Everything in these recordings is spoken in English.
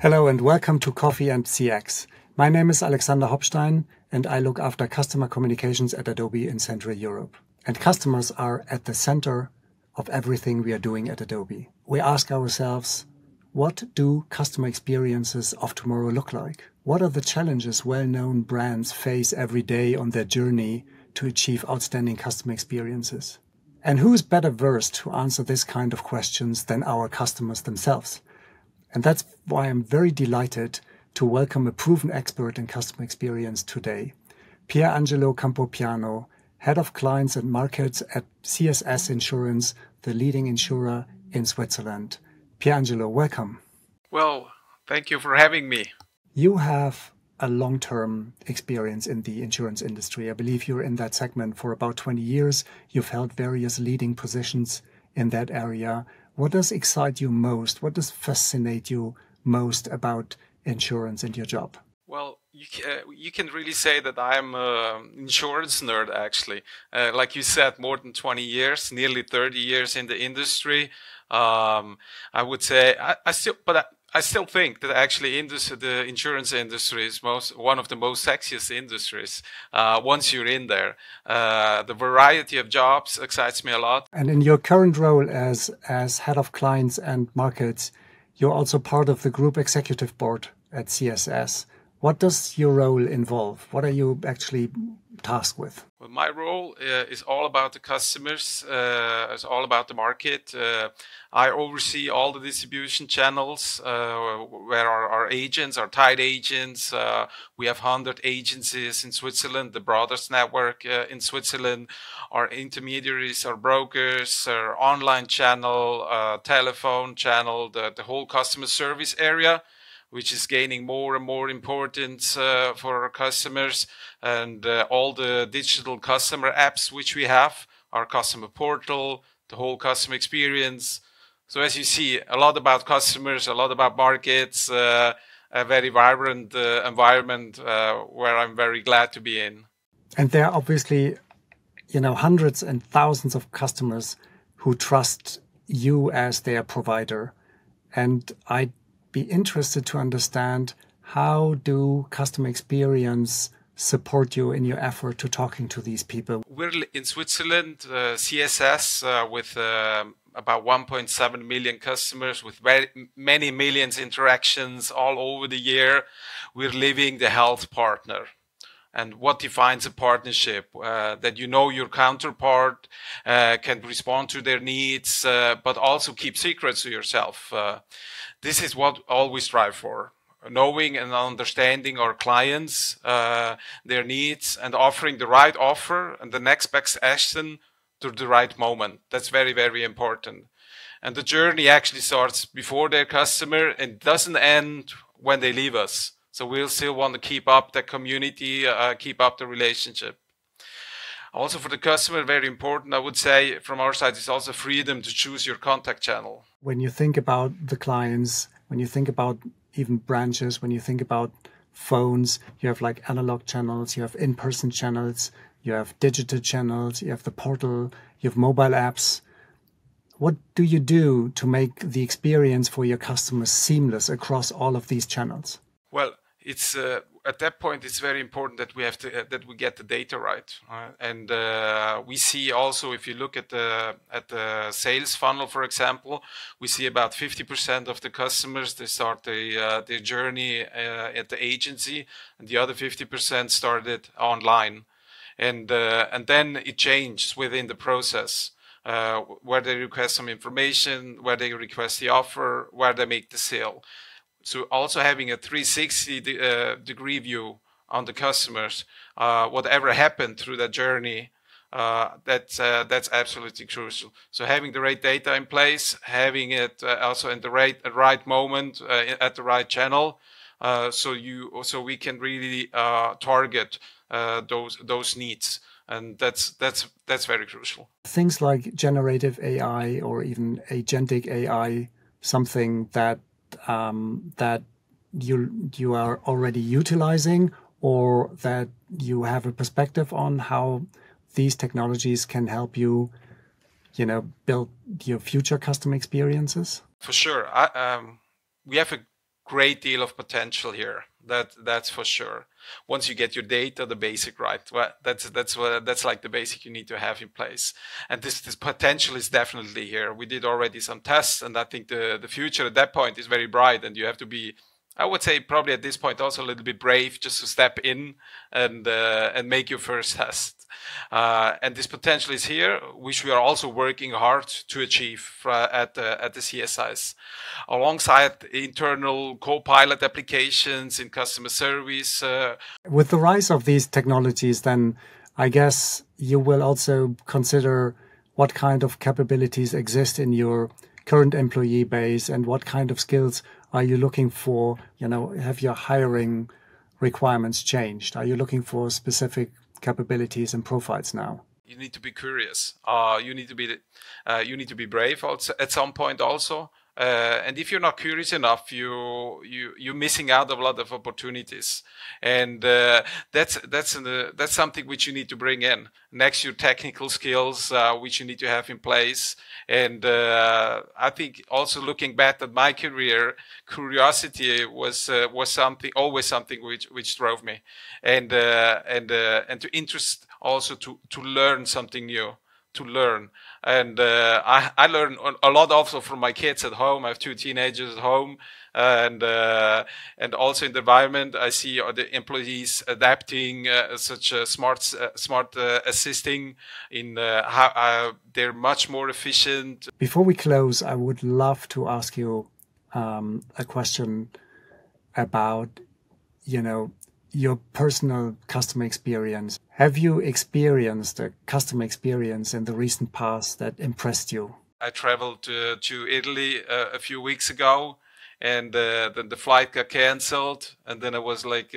Hello and welcome to Coffee and CX. My name is Alexander Hopstein and I look after customer communications at Adobe in Central Europe. And customers are at the center of everything we are doing at Adobe. We ask ourselves, what do customer experiences of tomorrow look like? What are the challenges well-known brands face every day on their journey to achieve outstanding customer experiences? And who is better versed to answer this kind of questions than our customers themselves? And that's why I'm very delighted to welcome a proven expert in customer experience today, Pierangelo Campopiano, Head of Clients and Markets at CSS Insurance, the leading insurer in Switzerland. Pierangelo, welcome. Well, thank you for having me. You have a long-term experience in the insurance industry. I believe you're in that segment for about 20 years. You've held various leading positions in that area. What does excite you most? What does fascinate you most about insurance and your job? Well, you can really say that I'm an insurance nerd, actually. Like you said, more than 20 years, nearly 30 years in the industry. I would say I still think that actually the insurance industry is one of the most sexiest industries once you're in there. The variety of jobs excites me a lot. And in your current role as head of clients and markets, you're also part of the group executive board at CSS. What does your role involve? What are you actually tasked with? Well, my role is all about the customers, it's all about the market. I oversee all the distribution channels where our agents, our tied agents. We have 100 agencies in Switzerland, the broadest network in Switzerland. Our intermediaries, our brokers, our online channel, telephone channel, the whole customer service area, which is gaining more and more importance for our customers, and all the digital customer apps which we have, our customer portal, the whole customer experience. So as you see, a lot about customers, a lot about markets, a very vibrant environment where I'm very glad to be in. And there are obviously, hundreds and thousands of customers who trust you as their provider. And I'd be interested to understand, how do customer experience support you in your effort to talking to these people? We're in Switzerland, CSS, with about 1.7 million customers, with very many millions interactions all over the year. We're living the health partner. And what defines a partnership? That your counterpart can respond to their needs, but also keep secrets to yourself. This is what all we strive for. Knowing and understanding our clients, their needs, and offering the right offer and the next best action to the right moment. That's very, very important. And the journey actually starts before their customer and doesn't end when they leave us. So we'll still want to keep up the community, keep up the relationship. Also for the customer, very important, I would say, from our side, is also freedom to choose your contact channel. When you think about the clients, when you think about even branches, when you think about phones, you have like analog channels, you have in-person channels, you have digital channels, you have the portal, you have mobile apps. What do you do to make the experience for your customers seamless across all of these channels? Well, it's at that point it's very important that we get the data right, and we see also, if you look at the sales funnel, for example, we see about 50% of the customers, they start their journey at the agency, and the other 50% started online, and then it changes within the process. Where they request some information, where they request the offer, where they make the sale. So also having a 360 degree view on the customers, whatever happened through that journey, that's absolutely crucial. So having the right data in place, having it also in the right moment at the right channel, so we can really target those needs. And that's very crucial. Things like generative AI or even agentic AI, something that you are already utilizing, or that you have a perspective on how these technologies can help you, build your future customer experiences? For sure. We have a great deal of potential here. That's for sure. Once you get your data, the basic right, well, that's like the basic you need to have in place. And this potential is definitely here. We did already some tests, and I think the future at that point is very bright. And you have to be, I would say, probably at this point also a little bit brave just to step in and make your first test. And this potential is here, which we are also working hard to achieve at the CSIs, alongside internal co-pilot applications in customer service. With the rise of these technologies, then I guess you will also consider what kind of capabilities exist in your current employee base and what kind of skills are you looking for? Have your hiring requirements changed? Are you looking for specific capabilities and profiles now? You need to be curious. You need to be brave also, at some point also. And if you're not curious enough, you're missing out on a lot of opportunities. And that's something which you need to bring in next to your technical skills, which you need to have in place. And I think also looking back at my career, curiosity was always something which drove me, and to interest also to learn something new. To learn, and I learn a lot also from my kids at home. I have 2 teenagers at home, and also in the environment I see the employees adapting, such smart assisting in how they're much more efficient. Before we close, I would love to ask you a question about your personal customer experience. Have you experienced a customer experience in the recent past that impressed you? I traveled to Italy a few weeks ago, and then the flight got canceled, and then I was like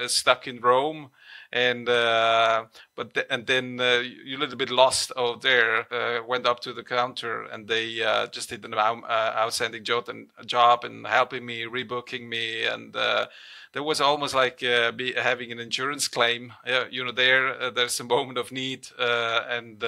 stuck in Rome, and then you're a little bit lost out there. Went up to the counter, and they just did an outstanding job in helping me, rebooking me, and there was almost like having an insurance claim. There's a moment of need, and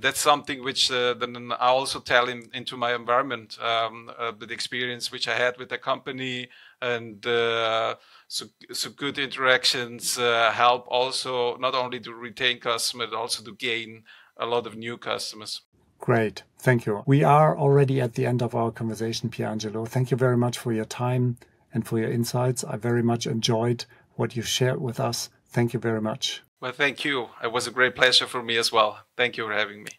that's something which then I also tell into my environment, the experience which I had with the company, and so good interactions help also not only to retain customers, but also to gain a lot of new customers. Great, thank you. We are already at the end of our conversation, Pierangelo. Thank you very much for your time and for your insights. I very much enjoyed what you shared with us. Thank you very much. Well, thank you. It was a great pleasure for me as well. Thank you for having me.